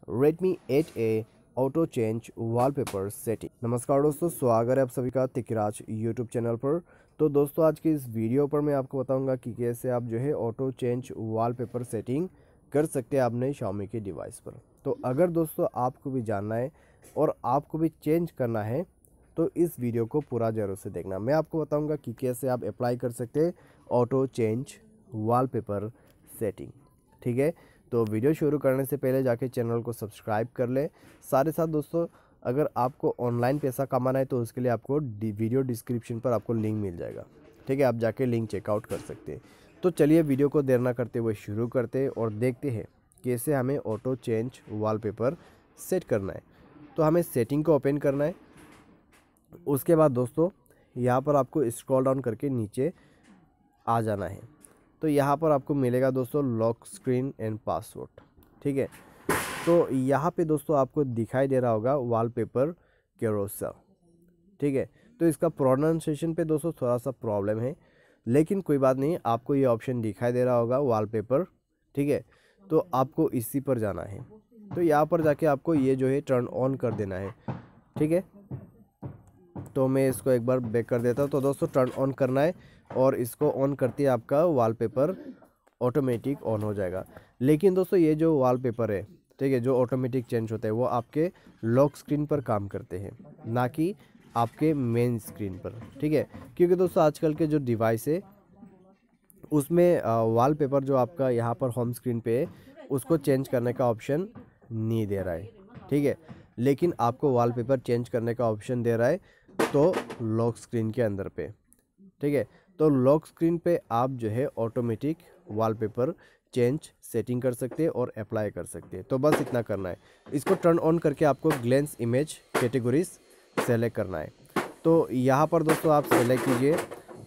Redmi 8A auto change wallpaper setting. नमस्कार दोस्तों, स्वागत है आप सभी का तिकराज यूट्यूब चैनल पर। तो दोस्तों आज की इस वीडियो पर मैं आपको बताऊंगा कि कैसे आप जो है ऑटो चेंज वॉलपेपर सेटिंग कर सकते हैं अपने Xiaomi के डिवाइस पर। तो अगर दोस्तों आपको भी जानना है और आपको भी चेंज करना है तो इस वीडियो को पूरा ज़रूर से देखना। मैं आपको बताऊँगा कि कैसे आप अप्लाई कर सकते हैं ऑटो चेंज वॉलपेपर सेटिंग। ठीक है, तो वीडियो शुरू करने से पहले जाके चैनल को सब्सक्राइब कर ले। साथ ही साथ दोस्तों अगर आपको ऑनलाइन पैसा कमाना है तो उसके लिए आपको वीडियो डिस्क्रिप्शन पर आपको लिंक मिल जाएगा। ठीक है, आप जाके लिंक चेकआउट कर सकते हैं। तो चलिए वीडियो को देर ना करते हुए शुरू करते हैं और देखते हैं कैसे हमें ऑटो चेंज वॉलपेपर सेट करना है। तो हमें सेटिंग को ओपन करना है। उसके बाद दोस्तों यहाँ पर आपको स्क्रॉल डाउन करके नीचे आ जाना है। तो यहाँ पर आपको मिलेगा दोस्तों लॉक स्क्रीन एंड पासवर्ड। ठीक है, तो यहाँ पे दोस्तों आपको दिखाई दे रहा होगा वॉलपेपर कैरोसेल। ठीक है, तो इसका प्रोनाउंसिएशन पे दोस्तों थोड़ा सा प्रॉब्लम है, लेकिन कोई बात नहीं, आपको ये ऑप्शन दिखाई दे रहा होगा वॉलपेपर। ठीक है, तो आपको इसी पर जाना है। तो यहाँ पर जाके आपको ये जो है टर्न ऑन कर देना है। ठीक है, तो मैं इसको एक बार बैक कर देता हूँ। तो दोस्तों टर्न ऑन करना है और इसको ऑन करते ही आपका वॉलपेपर ऑटोमेटिक ऑन हो जाएगा। लेकिन दोस्तों ये जो वॉलपेपर है, ठीक है, जो ऑटोमेटिक चेंज होता है वो आपके लॉक स्क्रीन पर काम करते हैं, ना कि आपके मेन स्क्रीन पर। ठीक है, क्योंकि दोस्तों आजकल के जो डिवाइस है उसमें वॉलपेपर जो आपका यहाँ पर होम स्क्रीन पे है उसको चेंज करने का ऑप्शन नहीं दे रहा है। ठीक है, लेकिन आपको वॉलपेपर चेंज करने का ऑप्शन दे रहा है तो लॉक स्क्रीन के अंदर पे। ठीक है, तो लॉक स्क्रीन पे आप जो है ऑटोमेटिक वॉलपेपर चेंज सेटिंग कर सकते हैं और अप्लाई कर सकते हैं। तो बस इतना करना है। इसको टर्न ऑन करके आपको ग्लेंस इमेज कैटेगरीज सेलेक्ट करना है। तो यहाँ पर दोस्तों आप सेलेक्ट कीजिए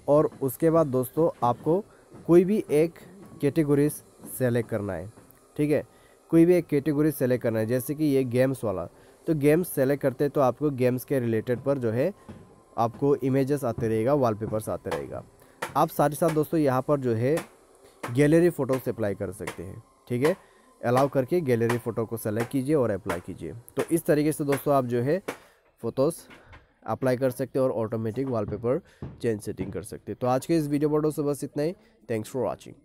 और उसके बाद दोस्तों आपको कोई भी एक कैटेगरीज सेलेक्ट करना है। ठीक है, कोई भी एक कैटेगरी सेलेक्ट करना है, जैसे कि ये गेम्स वाला। तो गेम्स सेलेक्ट करते हैं तो आपको गेम्स के रिलेटेड पर जो है आपको इमेजेस आते रहेगा, वॉलपेपर्स आते रहेगा। आप साथ ही साथ दोस्तों यहाँ पर जो है गैलरी फ़ोटोस अप्लाई कर सकते हैं। ठीक है, अलाउ करके गैलरी फ़ोटो को सेलेक्ट कीजिए और अप्लाई कीजिए। तो इस तरीके से दोस्तों आप जो है फ़ोटोज़ अप्लाई कर सकते हैं और ऑटोमेटिक वॉलपेपर चेंज सेटिंग कर सकते हैं। तो आज के इस वीडियो पर दोस्तों बस इतना ही। Thanks for watching.